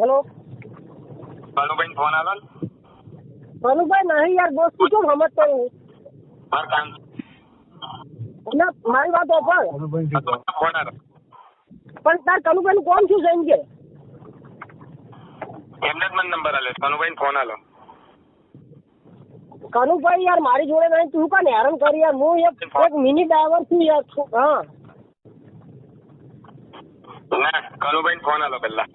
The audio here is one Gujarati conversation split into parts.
હેલો કનુભાઈ ફોન આલો ને. કનુભાઈ નહીં યાર, દોસ્ત તું કેમ સમજતો નહીં? મારે કામ એટલે મારી વાત ઓપર ફોન આલો. પણ તાર કનુભાઈ નું કોણ શું છે એમ કે? એમને જ મને નંબર આલ્યો. કનુભાઈ ફોન આલો. કનુભાઈ યાર મારી જોડે નહીં, તું કાને હેરાન કરી યાર. હું એક મિની ડ્રાઈવર છું યાર. હા ના, કનુભાઈ ફોન આલો પેલા.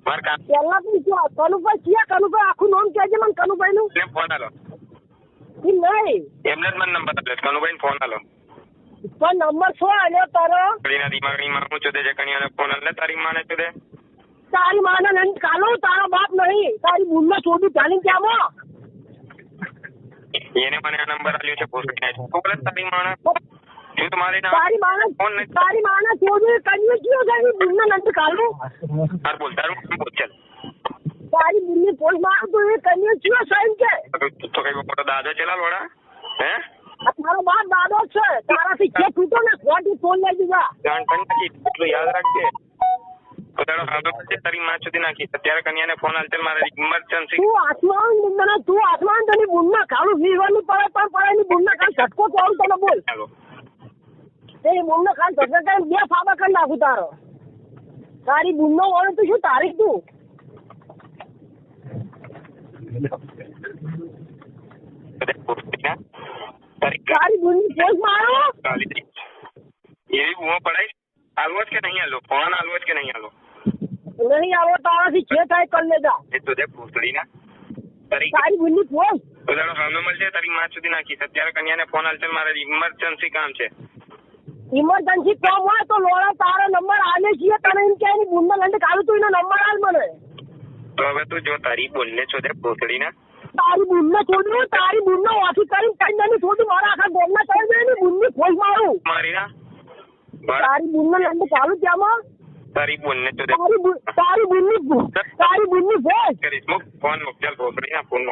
મારે કામ પેલા તું કનુભાઈ ક્યાં? કનુભાઈ આખું નામ કહેજે મને કનુભાઈ નું. ફોન આલો. નહીં એમને જ મને નંબર આલ્યો. કનુભાઈ ફોન આલો. પણ નંબર છો આલ્યો તારો? કડીના દિમાગની મારું ચોદે છે. કણીયાને ફોન આલે. તારી માને ચોદે. તારી માને નહીં કાલો, તારો બાપ નહીં. તારી બુનને છોડું ચાલી ક્યાં? એને મને આ નંબર આલ્યો છે. પોસ્ટ તું બોલે તારી માને હું તમારી ના તારી માને છોડું કન્યું કયો છે? બુનને નથી કાલો. તાર બોલ. તારું બોલ. ચાલ તારી બુનની પોસ્ટ મારું તો એ કન્યું કયો છે એમ કે? તો કઈ મોટો દાદો ચલા લોડા હે? આ તારો બાપ દાદો જ છે. તારાથી જે તૂટો ને ખોટી ફોન લઈ દીધા. જાણ નથી એટલું યાદ રાખજે. તો તારો હાલો છે તારી માં સુધી નાખી. અત્યારે કન્યાને ફોન આલતે મારે ઇમરજન્સી. તું આસમાન તને બુનના ખાલું વીવાની પડે પણ પડે ની બુનના ખાલી ઝટકો ચાલુ તને બોલ. ચાલો તે બુનનો ખાલી ઝટકો કરીને બે ફાબા કરી નાખું તારો. તારી બુનનો વળે તું શું તારીખ તું? તારી બુનની પોસ્ટ મારો એવી બુઓ પડાય. આલવો જ કે નહીં આલો? ફોન આલવો જ કે નહીં આલો? નહીં આવો તારાથી જે થાય કરી લેજા. એ તો દે પૂછડી ના તારી બુનની પોસ્ટ તો તારો હાલનો મળશે. તારી માં સુધી નાખીશ. અત્યારે કન્યાને ફોન આલશે મારે ઇમરજન્સી કામ છે. ઇમરજન્સી કામ હોય તો લોડા તારો નંબર આલે છીએ તને એમ કે એની બુનને લંડે કાઢું તું એનો નંબર આલ મને. તો હવે તું જો તારી બોલને છો દે પૂછડી ના. તારી બુનને છોડ્યું, તારી બુનને ઓછી કરીને કઈ છોડ્યું. મારા આખા ગોમના કરી દે એની બુનની પોસ્ટ મારું. મારી ના તારી બુનને લંડે ચાલુ ત્યાંમાં તારી બોલને છો દે. તારી બુનની પોસ્ટ કરીશ. ફોન મૂક. ચાલ પૂછડી ના ફોન મૂક.